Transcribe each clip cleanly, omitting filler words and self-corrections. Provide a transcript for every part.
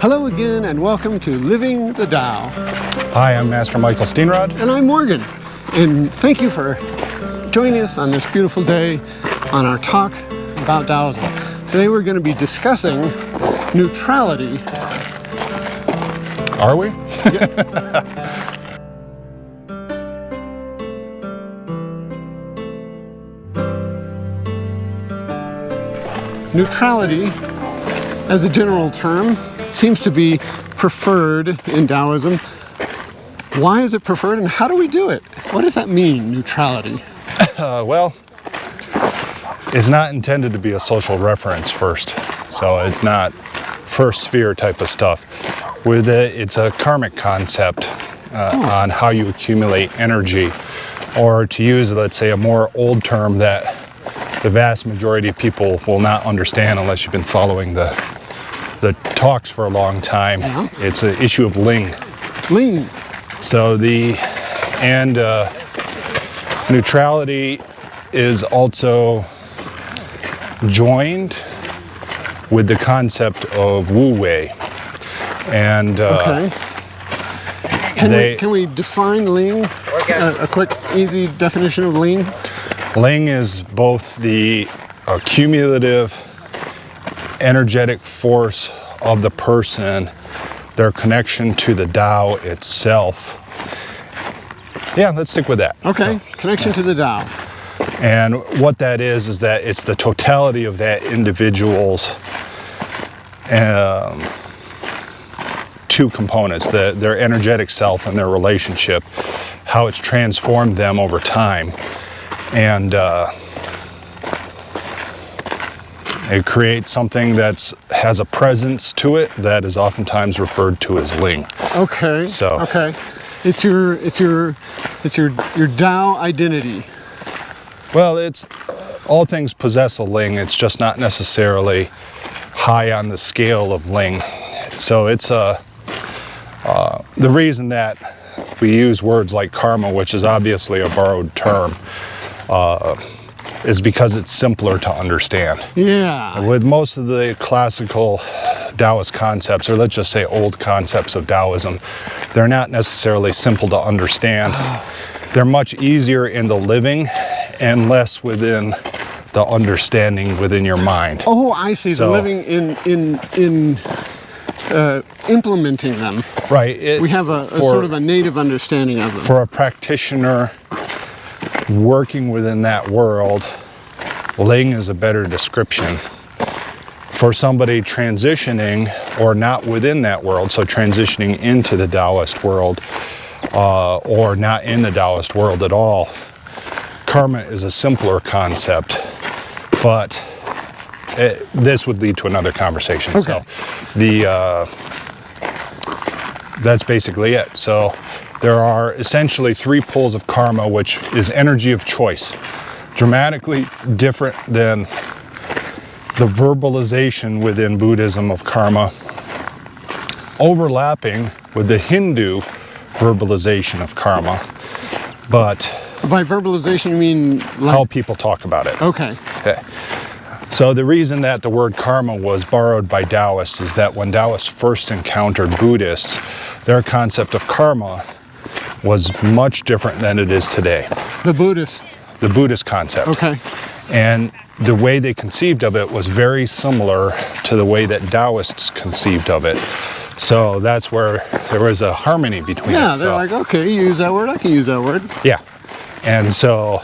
Hello again and welcome to Living the Tao. Hi, I'm Master Mikel Steenrod. And I'm Morgan. And thank you for joining us on this beautiful day on our talk about Taoism. Today we're going to be discussing neutrality. Are we? Neutrality, as a general term, seems to be preferred in Taoism. Why is it preferred and how do we do it? What does that mean, neutrality? Well, it's not intended to be a social reference first. So it's not first sphere type of stuff. With it, it's a karmic concept on how you accumulate energy. Or to use, let's say, a more old term that the vast majority of people will not understand unless you've been following the talks for a long time. Yeah. It's an issue of ling. Ling. So neutrality is also joined with the concept of wu wei. And okay. Can we define ling? A quick, easy definition of ling? Ling is both the cumulative energetic force of the person, their connection to the Tao itself. Yeah, let's stick with that. Okay, so, connection to the Tao. And what that is that it's the totality of that individual's two components, their energetic self and their relationship, how it's transformed them over time. And it creates something that has a presence to it that is oftentimes referred to as ling. Okay. So okay, it's your Tao identity. Well, it's all things possess a ling. It's just not necessarily high on the scale of ling. So it's the reason that we use words like karma, which is obviously a borrowed term, is because it's simpler to understand. Yeah. With most of the classical Taoist concepts, or let's just say old concepts of Taoism, they're not necessarily simple to understand. They're much easier in the living and less within the understanding within your mind. Oh, I see. So, the living in implementing them. Right. We have a sort of a native understanding of them. For a practitioner working within that world, ling is a better description. For somebody transitioning or not within that world, so transitioning into the Taoist world or not in the Taoist world at all, karma is a simpler concept, but this would lead to another conversation. Okay. So that's basically it. So there are essentially three poles of karma, which is energy of choice. Dramatically different than the verbalization within Buddhism of karma, overlapping with the Hindu verbalization of karma. But by verbalization, you mean like how people talk about it. Okay. Okay. So the reason that the word karma was borrowed by Taoists is that when Taoists first encountered Buddhists, their concept of karma was much different than it is today. The Buddhist concept. Okay. And the way they conceived of it was very similar to the way that Taoists conceived of it. So that's where there was a harmony between it. Yeah, they're like, okay, you use that word, I can use that word. Yeah. And so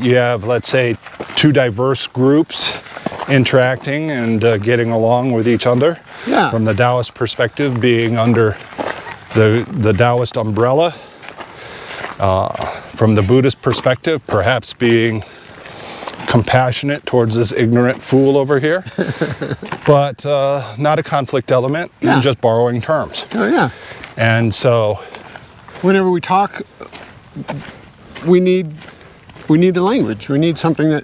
you have, let's say, two diverse groups interacting and getting along with each other. Yeah. From the Taoist perspective, being under the Taoist umbrella. From the Buddhist perspective, perhaps being compassionate towards this ignorant fool over here, but not a conflict element, yeah. Just borrowing terms. Oh, yeah. And so whenever we talk, we need a language. We need something that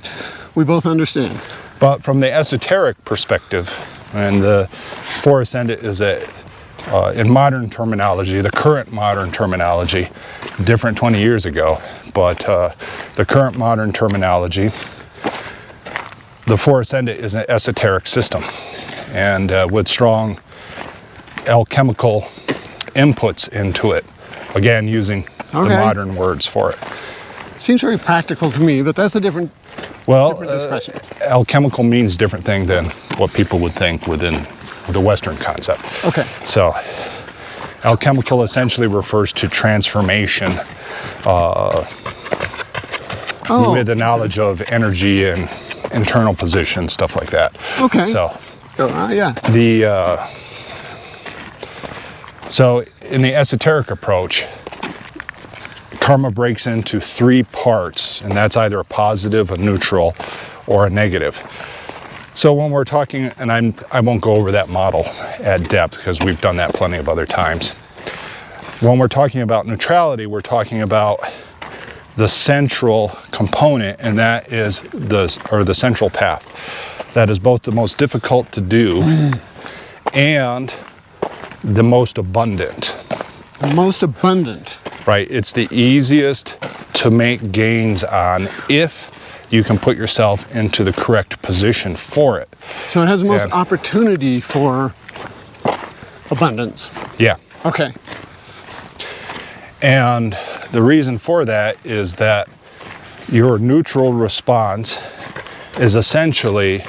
we both understand. But from the esoteric perspective, and the Four Ascendant is in modern terminology, the current modern terminology, different 20 years ago, but the current modern terminology, the Four Ascendant is an esoteric system, and with strong alchemical inputs into it. Again, using the modern words for it. Seems very practical to me, but that's a different discussion. Alchemical means different thing than what people would think within the Western concept. Okay. So, alchemical essentially refers to transformation with the knowledge of energy and internal position, stuff like that. Okay. So, yeah. So in the esoteric approach, karma breaks into 3 parts, and that's either a positive, a neutral, or a negative. So when we're talking, and I won't go over that model at depth because we've done that plenty of other times. When we're talking about neutrality, we're talking about the central component, and that is the central path. That is both the most difficult to do and the most abundant. The most abundant. Right, it's the easiest to make gains on if you can put yourself into the correct position for it. So it has the most opportunity for abundance. Yeah. Okay. And the reason for that is that your neutral response is essentially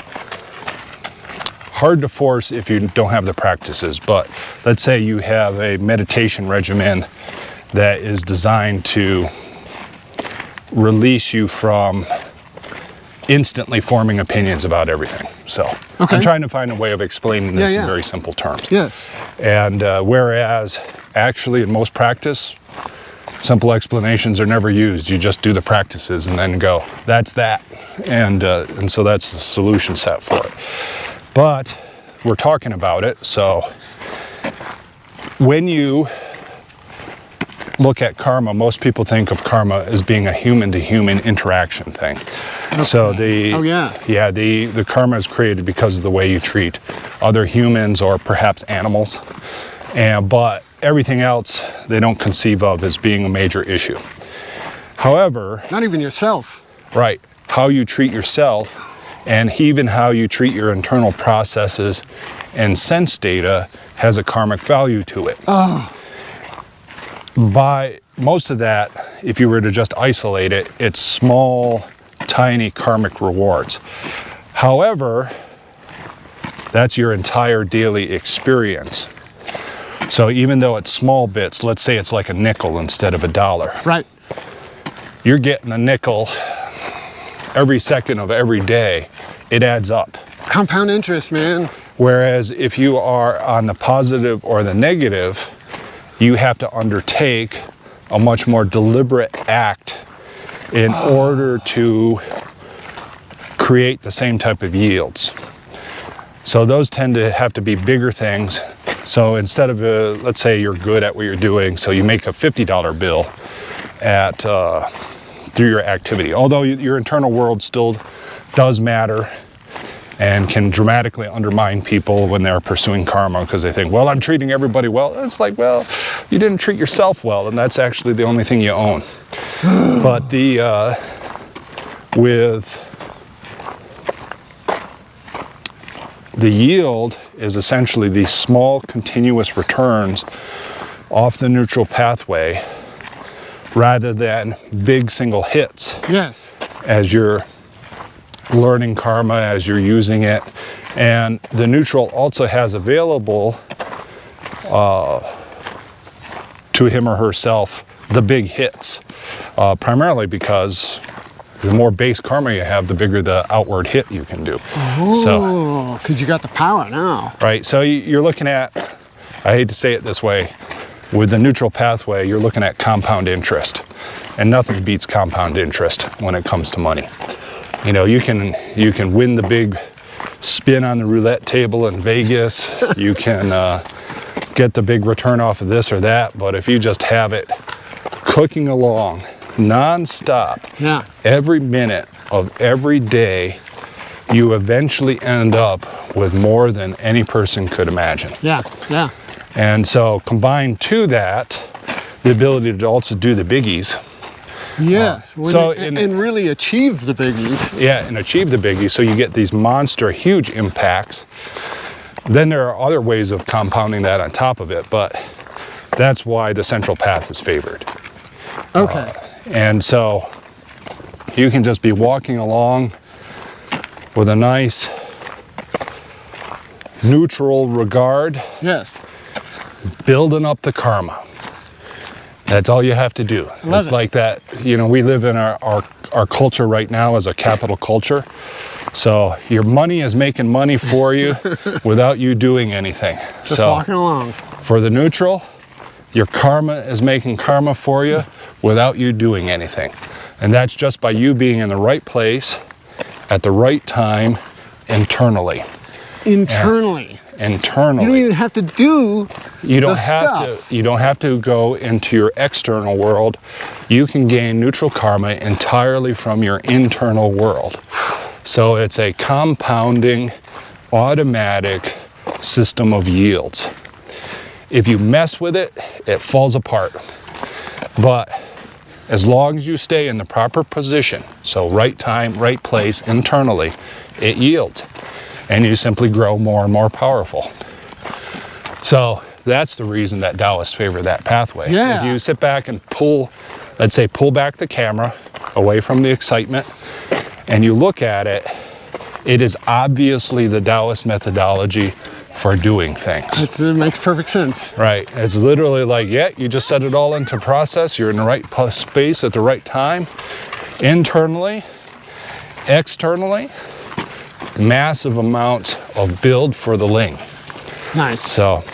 hard to force if you don't have the practices. But let's say you have a meditation regimen that is designed to release you from instantly forming opinions about everything. So I'm trying to find a way of explaining this in very simple terms. Yes. And whereas actually in most practice, simple explanations are never used. You just do the practices and then go, that's that. And so that's the solution set for it. But we're talking about it. So when you look at karma, most people think of karma as being a human-to-human interaction thing. Okay. So the karma is created because of the way you treat other humans or perhaps animals, but everything else they don't conceive of as being a major issue. However, not even yourself. Right, how you treat yourself and even how you treat your internal processes and sense data has a karmic value to it. By most of that, if you were to just isolate it, it's small, tiny karmic rewards. However, that's your entire daily experience. So even though it's small bits, let's say it's like a nickel instead of a dollar. Right. You're getting a nickel every second of every day. It adds up. Compound interest, man. Whereas if you are on the positive or the negative, you have to undertake a much more deliberate act in order to create the same type of yields. So those tend to have to be bigger things. So instead of, let's say you're good at what you're doing, so you make a $50 bill through your activity. Although your internal world still does matter and can dramatically undermine people when they're pursuing karma because they think, well, I'm treating everybody well. It's like, well, you didn't treat yourself well, and that's actually the only thing you own. But with the yield is essentially these small continuous returns off the neutral pathway rather than big single hits. Yes. As you're learning karma, as you're using it. And the neutral also has available to him or herself the big hits, primarily because the more base karma you have, the bigger the outward hit you can do. Oh, because you got the power now. Right, so you're looking at, I hate to say it this way, with the neutral pathway, you're looking at compound interest. And nothing beats compound interest when it comes to money. You know, you can win the big spin on the roulette table in Vegas. You can get the big return off of this or that, but if you just have it cooking along non-stop, every minute of every day, you eventually end up with more than any person could imagine. Yeah. And so combined to that, the ability to also do the biggies. Yes, and really achieve the biggies. Yeah, and achieve the biggies, so you get these monster huge impacts Then there are other ways of compounding that on top of it, but that's why the central path is favored. Okay. And so you can just be walking along with a nice neutral regard, Yes. building up the karma. That's all you have to do. It's like that, you know, we live in our culture right now as a capital culture. So your money is making money for you without you doing anything. Just so walking along. for the neutral, your karma is making karma for you without you doing anything. And that's just by you being in the right place at the right time internally. Internally. Internally. You don't even have to do You don't the have stuff. to. You don't have to go into your external world. You can gain neutral karma entirely from your internal world. So it's a compounding, automatic system of yields. If you mess with it, it falls apart. But as long as you stay in the proper position, so right time, right place, internally, it yields. And you simply grow more and more powerful. So that's the reason that Taoists favor that pathway. Yeah. If you sit back and pull, let's say pull back the camera away from the excitement, and you look at it, it is obviously the Taoist methodology for doing things. It makes perfect sense. Right. It's literally like, yeah, you just set it all into process. You're in the right space at the right time, internally, externally, massive amounts of build for the ling. Nice. So,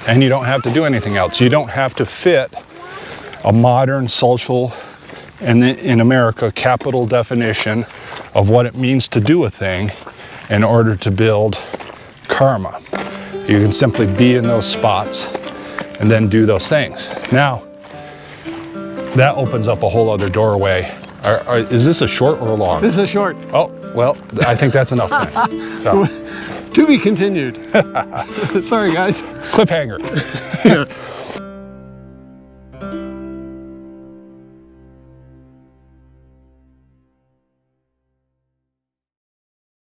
and you don't have to do anything else. You don't have to fit a modern social, and in America, capital definition of what it means to do a thing in order to build karma. You can simply be in those spots and then do those things. Now, that opens up a whole other doorway. Is this a short or a long? This is a short. Oh, well, I think that's enough then. So, To be continued. Sorry, guys. cliffhanger. Yeah.